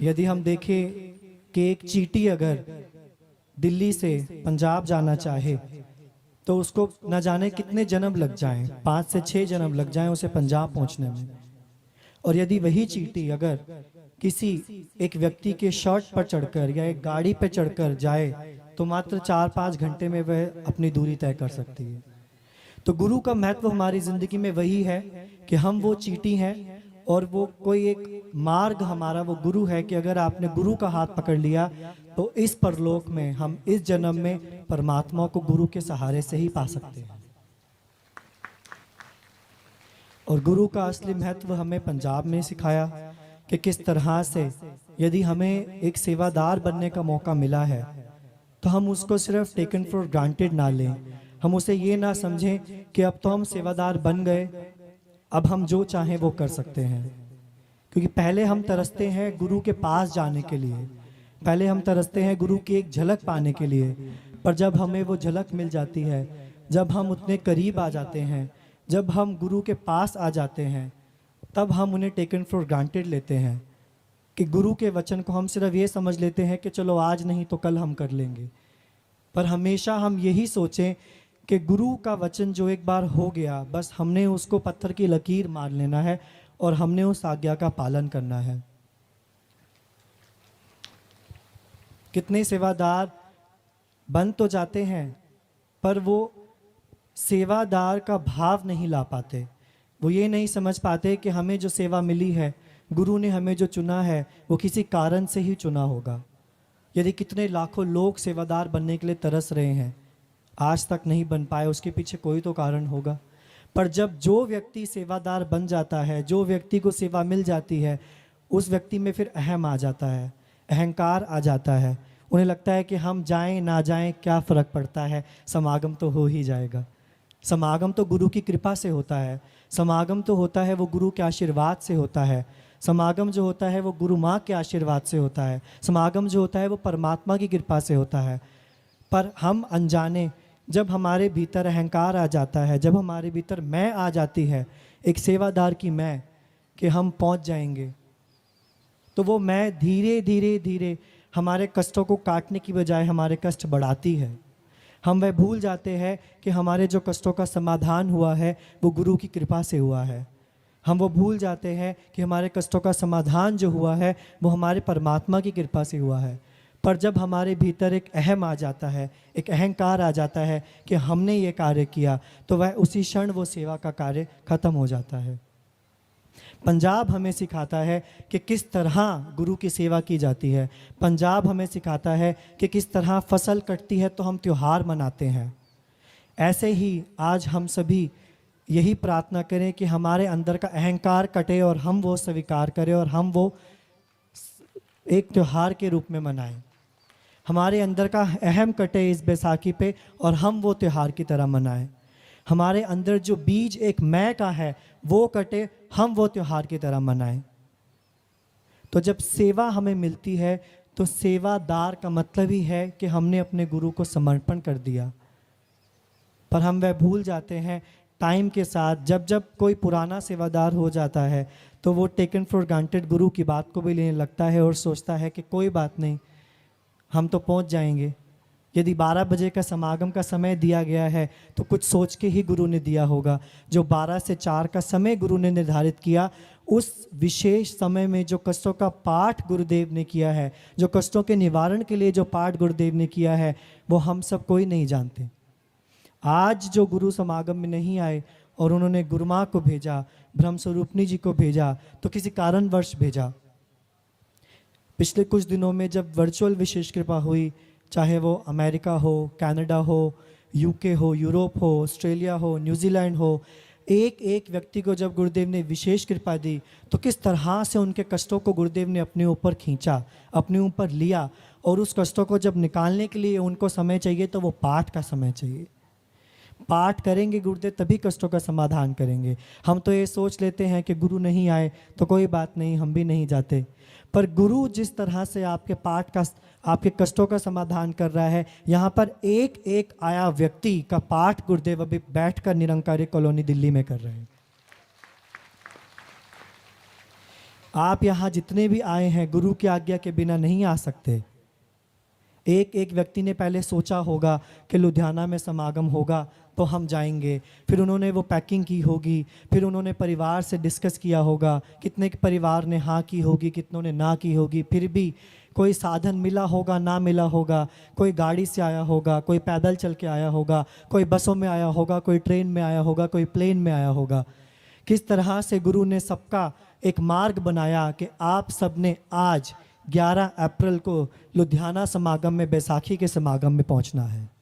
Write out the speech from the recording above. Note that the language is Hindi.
यदि हम देखें कि एक चींटी अगर दिल्ली से पंजाब जाना चाहे तो उसको न जाने कितने जन्म लग जाएं, 5 से 6 जन्म लग जाएं उसे पंजाब पहुंचने में। और यदि वही चींटी अगर किसी एक व्यक्ति के शर्ट पर चढ़कर या एक गाड़ी पर चढ़कर जाए तो मात्र 4-5 घंटे में वह अपनी दूरी तय कर सकती है। तो गुरु का महत्व हमारी जिंदगी में वही है कि हम वो चींटी हैं और वो कोई एक मार्ग हमारा वो गुरु है कि अगर आपने गुरु का हाथ पकड़ लिया तो इस परलोक में हम इस जन्म में परमात्मा को गुरु के सहारे से ही पा सकते हैं। और गुरु का असली महत्व हमें पंजाब में सिखाया कि किस तरह से यदि हमें एक सेवादार बनने का मौका मिला है तो हम उसको सिर्फ टेकन फॉर ग्रांटेड ना लें। हम उसे ये ना समझें कि अब तो हम सेवादार बन गए, अब हम जो चाहें वो कर सकते हैं। क्योंकि पहले हम तरसते हैं गुरु के पास जाने के लिए, पहले हम तरसते हैं गुरु की एक झलक पाने के लिए। पर जब हमें वो झलक मिल जाती है, जब हम उतने करीब आ जाते हैं, जब हम गुरु के पास आ जाते हैं, तब हम उन्हें टेकन फॉर ग्रांटेड लेते हैं कि गुरु के वचन को हम सिर्फ ये समझ लेते हैं कि चलो आज नहीं तो कल हम कर लेंगे। पर हमेशा हम यही सोचें कि गुरु का वचन जो एक बार हो गया, बस हमने उसको पत्थर की लकीर मार लेना है और हमने उस आज्ञा का पालन करना है। कितने सेवादार बन तो जाते हैं पर वो सेवादार का भाव नहीं ला पाते। वो ये नहीं समझ पाते कि हमें जो सेवा मिली है, गुरु ने हमें जो चुना है, वो किसी कारण से ही चुना होगा। यदि कितने लाखों लोग सेवादार बनने के लिए तरस रहे हैं, आज तक नहीं बन पाए, उसके पीछे कोई तो कारण होगा। पर जब जो व्यक्ति सेवादार बन जाता है, जो व्यक्ति को सेवा मिल जाती है, उस व्यक्ति में फिर अहम आ जाता है, अहंकार आ जाता है। उन्हें लगता है कि हम जाएं ना जाएं क्या फ़र्क पड़ता है, समागम तो हो ही जाएगा। समागम तो गुरु की कृपा से होता है, समागम तो होता है वो गुरु के आशीर्वाद से होता है, समागम जो होता है वो गुरु माँ के आशीर्वाद से होता है, समागम जो होता है वो परमात्मा की कृपा से होता है। पर हम अनजाने जब हमारे भीतर अहंकार आ जाता है, जब हमारे भीतर मैं आ जाती है, एक सेवादार की मैं, कि हम पहुंच जाएंगे, तो वो मैं धीरे धीरे धीरे हमारे कष्टों को काटने की बजाय हमारे कष्ट बढ़ाती है। हम वह भूल जाते हैं कि हमारे जो कष्टों का समाधान हुआ है वो गुरु की कृपा से हुआ है। हम वो भूल जाते हैं कि हमारे कष्टों का समाधान जो हुआ है वो हमारे परमात्मा की कृपा से हुआ है। पर जब हमारे भीतर एक अहम आ जाता है, एक अहंकार आ जाता है कि हमने ये कार्य किया, तो वह उसी क्षण वो सेवा का कार्य खत्म हो जाता है। पंजाब हमें सिखाता है कि किस तरह गुरु की सेवा की जाती है। पंजाब हमें सिखाता है कि किस तरह फसल कटती है तो हम त्यौहार मनाते हैं। ऐसे ही आज हम सभी यही प्रार्थना करें कि हमारे अंदर का अहंकार कटे और हम वो स्वीकार करें और हम वो एक त्यौहार के रूप में मनाएं। हमारे अंदर का अहम कटे इस बैसाखी पे और हम वो त्यौहार की तरह मनाएं। हमारे अंदर जो बीज एक मैं का है वो कटे, हम वो त्यौहार की तरह मनाएं। तो जब सेवा हमें मिलती है तो सेवादार का मतलब ही है कि हमने अपने गुरु को समर्पण कर दिया। पर हम वह भूल जाते हैं टाइम के साथ, जब जब कोई पुराना सेवादार हो जाता है तो वो टेकन फॉर ग्रांटेड गुरु की बात को भी लेने लगता है और सोचता है कि कोई बात नहीं, हम तो पहुंच जाएंगे। यदि 12 बजे का समागम का समय दिया गया है तो कुछ सोच के ही गुरु ने दिया होगा। जो 12 से 4 का समय गुरु ने निर्धारित किया, उस विशेष समय में जो कष्टों का पाठ गुरुदेव ने किया है, जो कष्टों के निवारण के लिए जो पाठ गुरुदेव ने किया है, वो हम सब कोई नहीं जानते। आज जो गुरु समागम में नहीं आए और उन्होंने गुरुमाँ को भेजा, ब्रह्मस्वरूपनी जी को भेजा, तो किसी कारणवश भेजा। पिछले कुछ दिनों में जब वर्चुअल विशेष कृपा हुई, चाहे वो अमेरिका हो, कनाडा हो, यूके हो, यूरोप हो, ऑस्ट्रेलिया हो, न्यूजीलैंड हो, एक एक व्यक्ति को जब गुरुदेव ने विशेष कृपा दी तो किस तरह से उनके कष्टों को गुरुदेव ने अपने ऊपर खींचा, अपने ऊपर लिया। और उस कष्टों को जब निकालने के लिए उनको समय चाहिए तो वो पाठ का समय चाहिए। पाठ करेंगे गुरुदेव तभी कष्टों का समाधान करेंगे। हम तो ये सोच लेते हैं कि गुरु नहीं आए तो कोई बात नहीं, हम भी नहीं जाते। पर गुरु जिस तरह से आपके पाठ का, आपके कष्टों का समाधान कर रहा है, यहाँ पर एक एक आया व्यक्ति का पाठ गुरुदेव अभी बैठकर निरंकारी कॉलोनी दिल्ली में कर रहे हैं। आप यहाँ जितने भी आए हैं गुरु की आज्ञा के बिना नहीं आ सकते। एक एक व्यक्ति ने पहले सोचा होगा कि लुधियाना में समागम होगा तो हम जाएंगे, फिर उन्होंने वो पैकिंग की होगी, फिर उन्होंने परिवार से डिस्कस किया होगा, कितने के परिवार ने हाँ की होगी, कितनों ने ना की होगी, फिर भी कोई साधन मिला होगा ना मिला होगा, कोई गाड़ी से आया होगा, कोई पैदल चल के आया होगा, कोई बसों में आया होगा, कोई ट्रेन में आया होगा, कोई प्लेन में आया होगा। किस तरह से गुरु ने सबका एक मार्ग बनाया कि आप सब ने आज 11 अप्रैल को लुधियाना समागम में, बैसाखी के समागम में पहुंचना है।